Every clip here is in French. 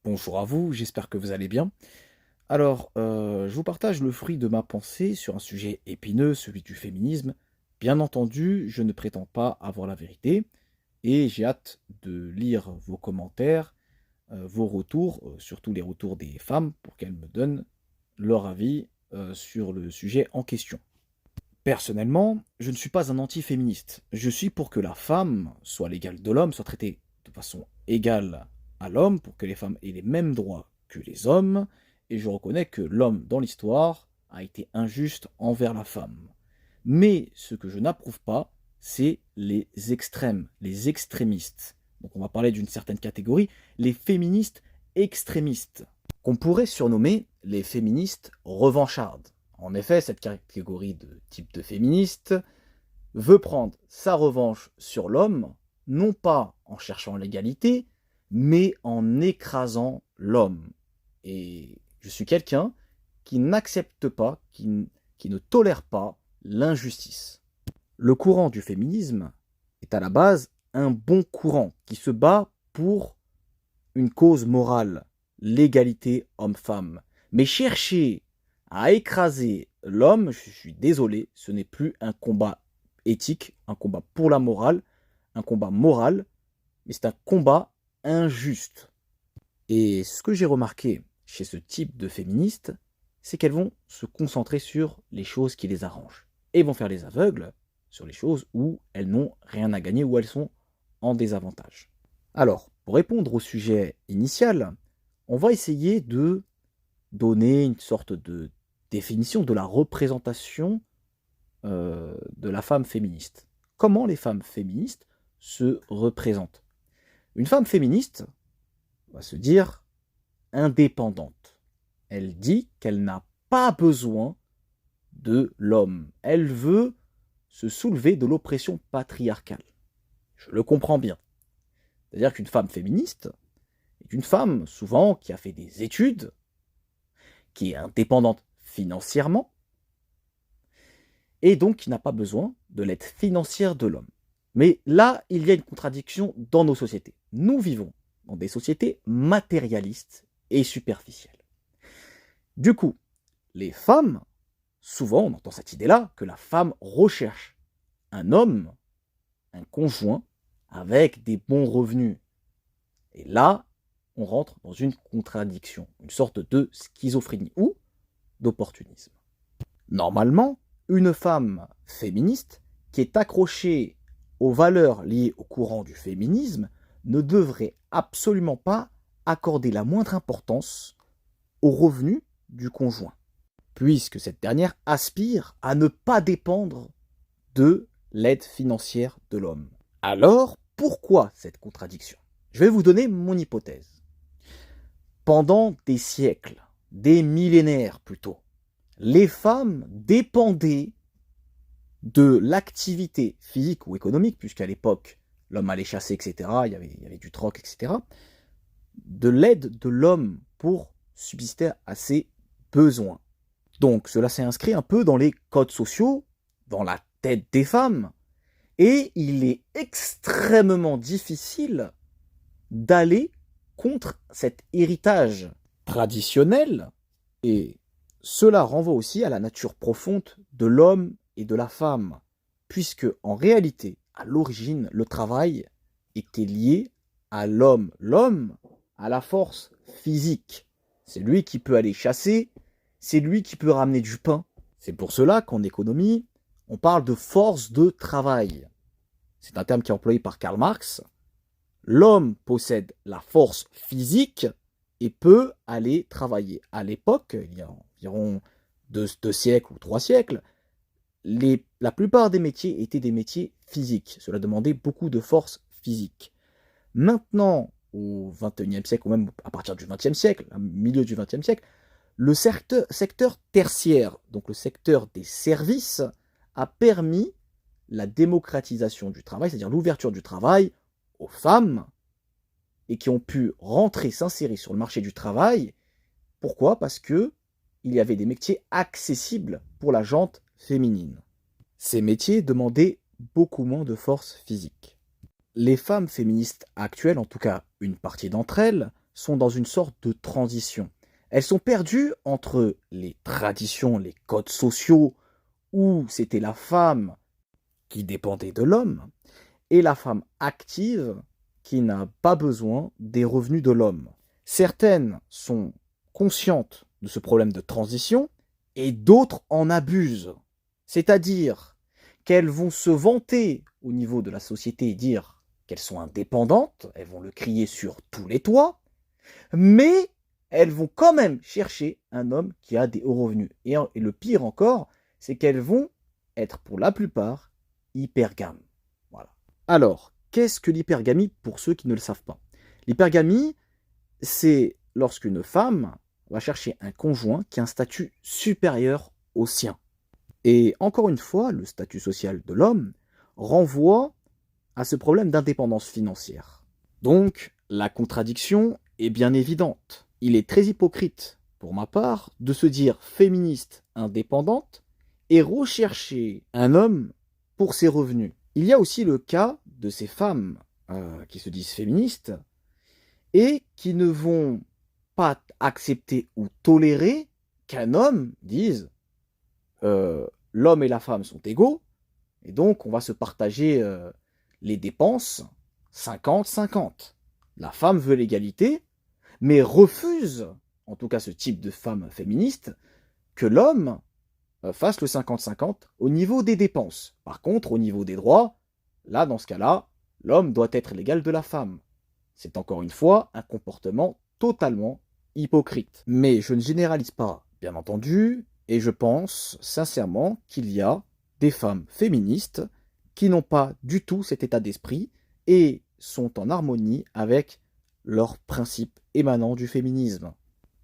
Bonjour à vous, j'espère que vous allez bien. Alors, je vous partage le fruit de ma pensée sur un sujet épineux, celui du féminisme. Bien entendu, je ne prétends pas avoir la vérité et j'ai hâte de lire vos commentaires, vos retours, surtout les retours des femmes, pour qu'elles me donnent leur avis sur le sujet en question. Personnellement, je ne suis pas un anti-féministe. Je suis pour que la femme soit l'égale de l'homme, soit traitée de façon égale à l'homme, pour que les femmes aient les mêmes droits que les hommes, et je reconnais que l'homme dans l'histoire a été injuste envers la femme. Mais ce que je n'approuve pas, c'est les extrêmes, les extrémistes. Donc on va parler d'une certaine catégorie, les féministes extrémistes, qu'on pourrait surnommer les féministes revanchardes. En effet, cette catégorie de type de féministe veut prendre sa revanche sur l'homme, non pas en cherchant l'égalité, mais en écrasant l'homme. Et je suis quelqu'un qui n'accepte pas, qui ne tolère pas l'injustice. Le courant du féminisme est à la base un bon courant qui se bat pour une cause morale, l'égalité homme-femme. Mais chercher à écraser l'homme, je suis désolé, ce n'est plus un combat éthique, un combat pour la morale, un combat moral, mais c'est un combat injuste. Et ce que j'ai remarqué chez ce type de féministes, c'est qu'elles vont se concentrer sur les choses qui les arrangent. Et vont faire les aveugles sur les choses où elles n'ont rien à gagner, où elles sont en désavantage. Alors, pour répondre au sujet initial, on va essayer de donner une sorte de définition de la représentation de la femme féministe. Comment les femmes féministes se représentent? Une femme féministe va se dire indépendante. Elle dit qu'elle n'a pas besoin de l'homme. Elle veut se soulever de l'oppression patriarcale. Je le comprends bien. C'est-à-dire qu'une femme féministe est une femme souvent qui a fait des études, qui est indépendante financièrement, et donc qui n'a pas besoin de l'aide financière de l'homme. Mais là, il y a une contradiction dans nos sociétés. Nous vivons dans des sociétés matérialistes et superficielles. Du coup, les femmes, souvent on entend cette idée-là, que la femme recherche un homme, un conjoint, avec des bons revenus. Et là, on rentre dans une contradiction, une sorte de schizophrénie ou d'opportunisme. Normalement, une femme féministe qui est accrochée aux valeurs liées au courant du féminisme ne devrait absolument pas accorder la moindre importance aux revenus du conjoint, puisque cette dernière aspire à ne pas dépendre de l'aide financière de l'homme. Alors, pourquoi cette contradiction? Je vais vous donner mon hypothèse. Pendant des siècles, des millénaires plutôt, les femmes dépendaient de l'activité physique ou économique, puisqu'à l'époque, l'homme allait chasser, etc., il y avait du troc, etc., de l'aide de l'homme pour subsister à ses besoins. Donc cela s'est inscrit un peu dans les codes sociaux, dans la tête des femmes, et il est extrêmement difficile d'aller contre cet héritage traditionnel, et cela renvoie aussi à la nature profonde de l'homme et de la femme, puisque en réalité, à l'origine, le travail était lié à l'homme. L'homme a la force physique. C'est lui qui peut aller chasser, c'est lui qui peut ramener du pain. C'est pour cela qu'en économie, on parle de force de travail. C'est un terme qui est employé par Karl Marx. L'homme possède la force physique et peut aller travailler. À l'époque, il y a environ 2 siècles ou 3 siècles, la plupart des métiers étaient des métiers physiques. Cela demandait beaucoup de force physique. Maintenant, au XXIe siècle, ou même à partir du XXe siècle, au milieu du XXe siècle, le secteur tertiaire, donc le secteur des services, a permis la démocratisation du travail, c'est-à-dire l'ouverture du travail aux femmes, et qui ont pu rentrer, s'insérer sur le marché du travail. Pourquoi? Parce que il y avait des métiers accessibles pour la gente féminine. Ces métiers demandaient beaucoup moins de force physique. Les femmes féministes actuelles, en tout cas une partie d'entre elles, sont dans une sorte de transition. Elles sont perdues entre les traditions, les codes sociaux, où c'était la femme qui dépendait de l'homme, et la femme active qui n'a pas besoin des revenus de l'homme. Certaines sont conscientes de ce problème de transition, et d'autres en abusent. C'est-à-dire qu'elles vont se vanter au niveau de la société et dire qu'elles sont indépendantes, elles vont le crier sur tous les toits, mais elles vont quand même chercher un homme qui a des hauts revenus. Et le pire encore, c'est qu'elles vont être pour la plupart hypergames. Voilà. Alors, qu'est-ce que l'hypergamie pour ceux qui ne le savent pas? L'hypergamie, c'est lorsqu'une femme va chercher un conjoint qui a un statut supérieur au sien. Et encore une fois, le statut social de l'homme renvoie à ce problème d'indépendance financière. Donc, la contradiction est bien évidente. Il est très hypocrite, pour ma part, de se dire féministe indépendante et rechercher un homme pour ses revenus. Il y a aussi le cas de ces femmes qui se disent féministes et qui ne vont pas accepter ou tolérer qu'un homme dise l'homme et la femme sont égaux, et donc on va se partager les dépenses 50-50. La femme veut l'égalité, mais refuse, en tout cas ce type de femme féministe, que l'homme fasse le 50-50 au niveau des dépenses. Par contre, au niveau des droits, là, dans ce cas-là, l'homme doit être l'égal de la femme. C'est encore une fois un comportement totalement hypocrite. Mais je ne généralise pas, bien entendu, et je pense sincèrement qu'il y a des femmes féministes qui n'ont pas du tout cet état d'esprit et sont en harmonie avec leurs principes émanant du féminisme.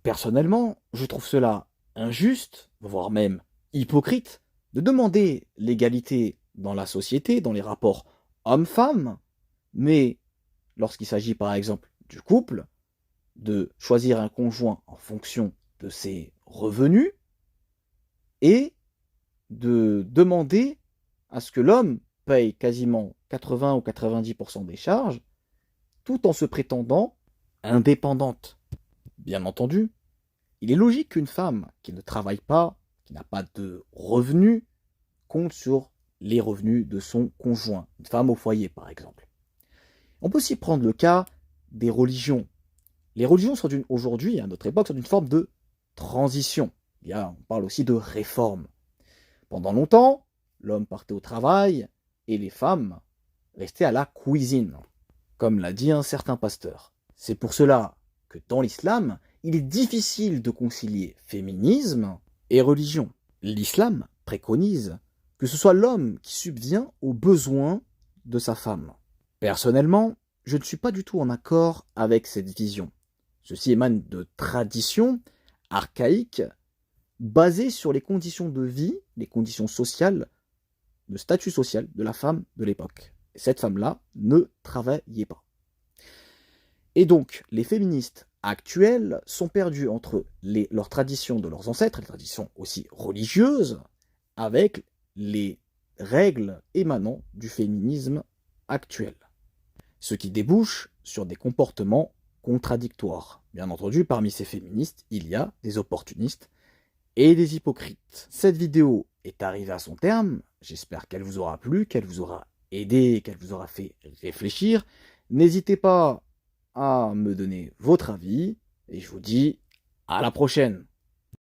Personnellement, je trouve cela injuste, voire même hypocrite, de demander l'égalité dans la société, dans les rapports hommes-femmes, mais lorsqu'il s'agit par exemple du couple, de choisir un conjoint en fonction de ses revenus et de demander à ce que l'homme paye quasiment 80 ou 90% des charges tout en se prétendant indépendante. Bien entendu, il est logique qu'une femme qui ne travaille pas, qui n'a pas de revenus, compte sur les revenus de son conjoint, une femme au foyer par exemple. On peut aussi prendre le cas des religions. Les religions sont aujourd'hui, à notre époque, sont une forme de transition. On parle aussi de réforme. Pendant longtemps, l'homme partait au travail et les femmes restaient à la cuisine, comme l'a dit un certain pasteur. C'est pour cela que dans l'islam, il est difficile de concilier féminisme et religion. L'islam préconise que ce soit l'homme qui subvient aux besoins de sa femme. Personnellement, je ne suis pas du tout en accord avec cette vision. Ceci émane de traditions archaïques basées sur les conditions de vie, les conditions sociales, le statut social de la femme de l'époque. Et cette femme-là ne travaillait pas. Et donc, les féministes actuelles sont perdues entre leurs traditions de leurs ancêtres, les traditions aussi religieuses, avec les règles émanant du féminisme actuel. Ce qui débouche sur des comportements contradictoires. Bien entendu, parmi ces féministes, il y a des opportunistes et des hypocrites. Cette vidéo est arrivée à son terme. J'espère qu'elle vous aura plu, qu'elle vous aura aidé, qu'elle vous aura fait réfléchir. N'hésitez pas à me donner votre avis et je vous dis à la prochaine.